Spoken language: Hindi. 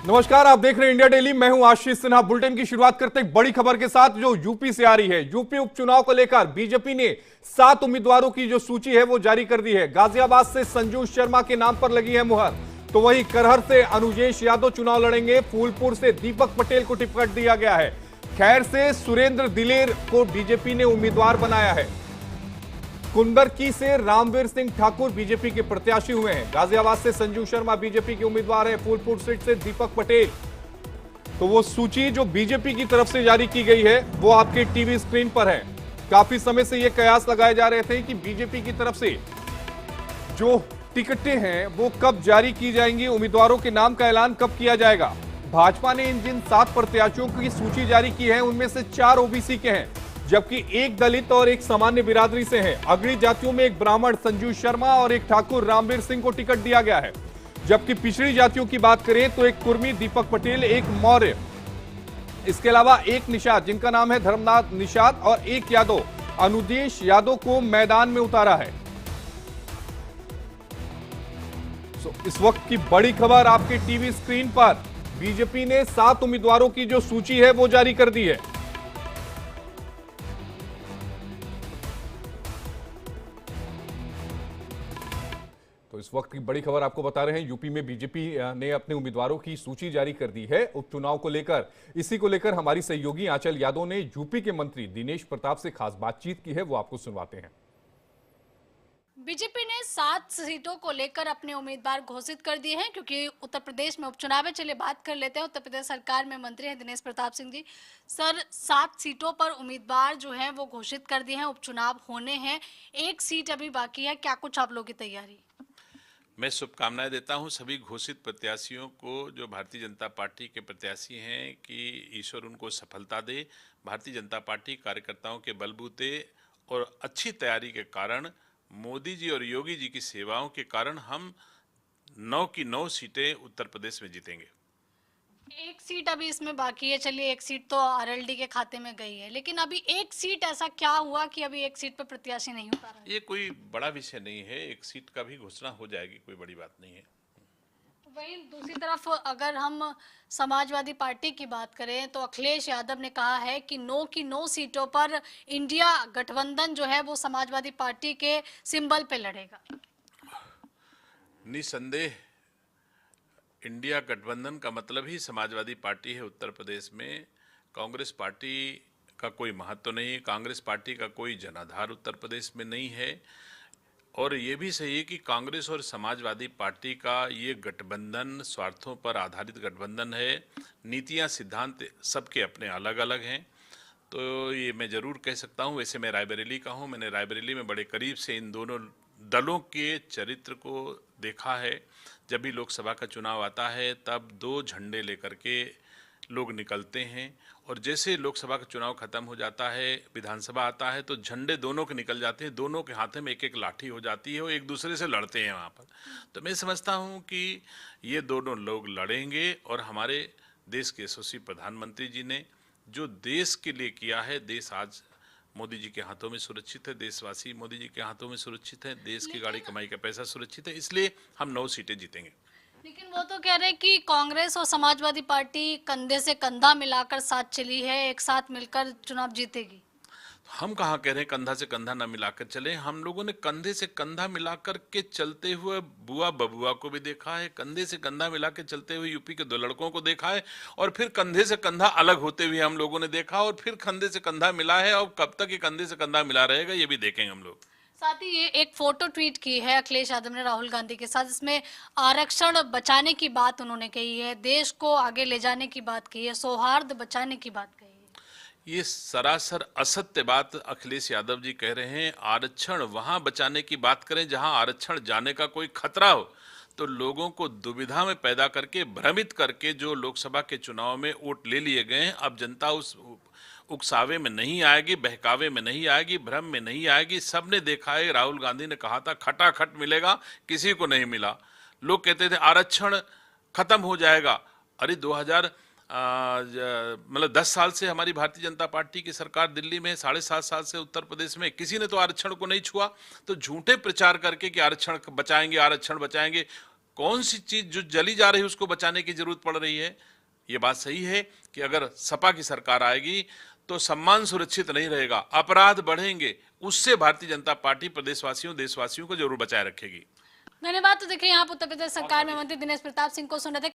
नमस्कार, आप देख रहे हैं इंडिया डेली। मैं हूं आशीष सिन्हा। बुलेटिन की शुरुआत करते एक बड़ी खबर के साथ जो यूपी से आ रही है। यूपी उपचुनाव को लेकर बीजेपी ने 7 उम्मीदवारों की जो सूची है वो जारी कर दी है। गाजियाबाद से संजू शर्मा के नाम पर लगी है मुहर, तो वहीं करहर से अनुजेश यादव चुनाव लड़ेंगे। फूलपुर से दीपक पटेल को टिकट दिया गया है। खैर से सुरेंद्र दिलेर को बीजेपी ने उम्मीदवार बनाया है। कुंडरकी से रामवीर सिंह ठाकुर बीजेपी के प्रत्याशी हुए हैं। गाजियाबाद से संजू शर्मा बीजेपी के उम्मीदवार हैं। फूलपुर सीट से दीपक पटेल। तो वो सूची जो बीजेपी की तरफ से जारी की गई है वो आपके टीवी स्क्रीन पर है। काफी समय से ये कयास लगाए जा रहे थे कि बीजेपी की तरफ से जो टिकटें हैं वो कब जारी की जाएंगी, उम्मीदवारों के नाम का ऐलान कब किया जाएगा। भाजपा ने इन जिन 7 प्रत्याशियों की सूची जारी की है उनमें से 4 ओबीसी के हैं, जबकि एक दलित और एक सामान्य बिरादरी से है। अग्रणी जातियों में एक ब्राह्मण संजू शर्मा और एक ठाकुर रामवीर सिंह को टिकट दिया गया है। जबकि पिछड़ी जातियों की बात करें तो एक कुर्मी दीपक पटेल, एक मौर्य, इसके अलावा एक निषाद जिनका नाम है धर्मनाथ निषाद और एक यादव अनुदेश यादव को मैदान में उतारा है। इस वक्त की बड़ी खबर आपके टीवी स्क्रीन पर। बीजेपी ने 7 उम्मीदवारों की जो सूची है वो जारी कर दी है। तो इस वक्त की बड़ी खबर आपको बता रहे हैं। यूपी में बीजेपी ने अपने उम्मीदवारों की सूची जारी कर दी है उपचुनाव को लेकर। इसी को लेकर हमारी सहयोगी आंचल यादव ने यूपी के मंत्री दिनेश प्रताप से खास बातचीत की है, वो आपको सुनवाते हैं। बीजेपी ने 7 सीटों को लेकर अपने उम्मीदवार घोषित कर दिए हैं, क्योंकि उत्तर प्रदेश में उपचुनाव है। चलिए बात कर लेते हैं। उत्तर प्रदेश सरकार में मंत्री हैं दिनेश प्रताप सिंह जी। सर, 7 सीटों पर उम्मीदवार जो हैं वो घोषित कर दिए हैं, उपचुनाव होने हैं, एक सीट अभी बाकी है, क्या कुछ आप लोगों की तैयारी? मैं शुभकामनाएं देता हूं सभी घोषित प्रत्याशियों को, जो भारतीय जनता पार्टी के प्रत्याशी हैं, कि ईश्वर उनको सफलता दे। भारतीय जनता पार्टी कार्यकर्ताओं के बलबूते और अच्छी तैयारी के कारण, मोदी जी और योगी जी की सेवाओं के कारण हम 9 की 9 सीटें उत्तर प्रदेश में जीतेंगे। एक सीट अभी इसमें बाकी है। चलिए, एक सीट तो आरएलडी के खाते में गई है, लेकिन अभी एक सीट ऐसा क्या हुआ कि अभी एक सीट पर प्रत्याशी नहीं हो पा रहा है? ये कोई बड़ा विषय नहीं है, एक सीट का भी घोषणा हो जाएगी, कोई बड़ी बात नहीं है। वहीं दूसरी तरफ अगर हम समाजवादी पार्टी की बात करें तो अखिलेश यादव ने कहा है कि 9 की 9 सीटों पर इंडिया गठबंधन जो है वो समाजवादी पार्टी के सिंबल पे लड़ेगा। निसंदेह इंडिया गठबंधन का मतलब ही समाजवादी पार्टी है। उत्तर प्रदेश में कांग्रेस पार्टी का कोई महत्व नहीं है, कांग्रेस पार्टी का कोई जनाधार उत्तर प्रदेश में नहीं है। और ये भी सही है कि कांग्रेस और समाजवादी पार्टी का ये गठबंधन स्वार्थों पर आधारित गठबंधन है। नीतियां, सिद्धांत सबके अपने अलग अलग हैं। तो ये मैं ज़रूर कह सकता हूँ। वैसे मैं रायबरेली का हूँ, मैंने रायबरेली में बड़े करीब से इन दोनों दलों के चरित्र को देखा है। जब भी लोकसभा का चुनाव आता है तब 2 झंडे लेकर के लोग निकलते हैं, और जैसे लोकसभा का चुनाव खत्म हो जाता है, विधानसभा आता है, तो झंडे दोनों के निकल जाते हैं। दोनों के हाथ में एक एक लाठी हो जाती है और एक दूसरे से लड़ते हैं वहाँ पर। तो मैं समझता हूँ कि ये दोनों लोग लड़ेंगे, और हमारे देश के यशस्वी प्रधानमंत्री जी ने जो देश के लिए किया है, देश आज मोदी जी के हाथों में सुरक्षित है, देशवासी मोदी जी के हाथों में सुरक्षित है, देश की गाड़ी कमाई का पैसा सुरक्षित है, इसलिए हम 9 सीटें जीतेंगे। लेकिन वो तो कह रहे हैं कि कांग्रेस और समाजवादी पार्टी कंधे से कंधा मिलाकर साथ चली है, एक साथ मिलकर चुनाव जीतेगी। हम कहाँ कह रहे हैं कंधा से कंधा ना मिलाकर चले। हम लोगों ने कंधे से कंधा मिलाकर के चलते हुए बुआ बबुआ को भी देखा है, कंधे से कंधा मिला के चलते हुए यूपी के 2 लड़कों को देखा है, और फिर कंधे से कंधा अलग होते हुए हम लोगों ने देखा, और फिर कंधे से कंधा मिला है। और कब तक ये कंधे से कंधा मिला रहेगा ये भी देखेंगे हम लोग। साथ ही ये एक फोटो ट्वीट की है अखिलेश यादव ने राहुल गांधी के साथ, इसमें आरक्षण बचाने की बात उन्होंने कही है, देश को आगे ले जाने की बात कही है, सौहार्द बचाने की बात कही है। ये सरासर असत्य बात अखिलेश यादव जी कह रहे हैं। आरक्षण वहां बचाने की बात करें जहां आरक्षण जाने का कोई खतरा हो, तो लोगों को दुविधा में पैदा करके, भ्रमित करके जो लोकसभा के चुनाव में वोट ले लिए गए हैं, अब जनता उस उकसावे में नहीं आएगी, बहकावे में नहीं आएगी, भ्रम में नहीं आएगी। सबने देखा है, राहुल गांधी ने कहा था खटाखट मिलेगा, किसी को नहीं मिला। लोग कहते थे आरक्षण खत्म हो जाएगा। अरे 10 साल से हमारी भारतीय जनता पार्टी की सरकार दिल्ली में, 7.5 साल से उत्तर प्रदेश में, किसी ने तो आरक्षण को नहीं छुआ। तो झूठे प्रचार करके कि आरक्षण बचाएंगे, आरक्षण बचाएंगे, कौन सी चीज जो जली जा रही है उसको बचाने की जरूरत पड़ रही है। ये बात सही है कि अगर सपा की सरकार आएगी तो सम्मान सुरक्षित नहीं रहेगा, अपराध बढ़ेंगे, उससे भारतीय जनता पार्टी प्रदेशवासियों देशवासियों को जरूर बचाए रखेगी। धन्यवाद। तो देखिए, यहाँ उत्तर प्रदेश सरकार में मंत्री दिनेश प्रताप सिंह को सुन रहे थे।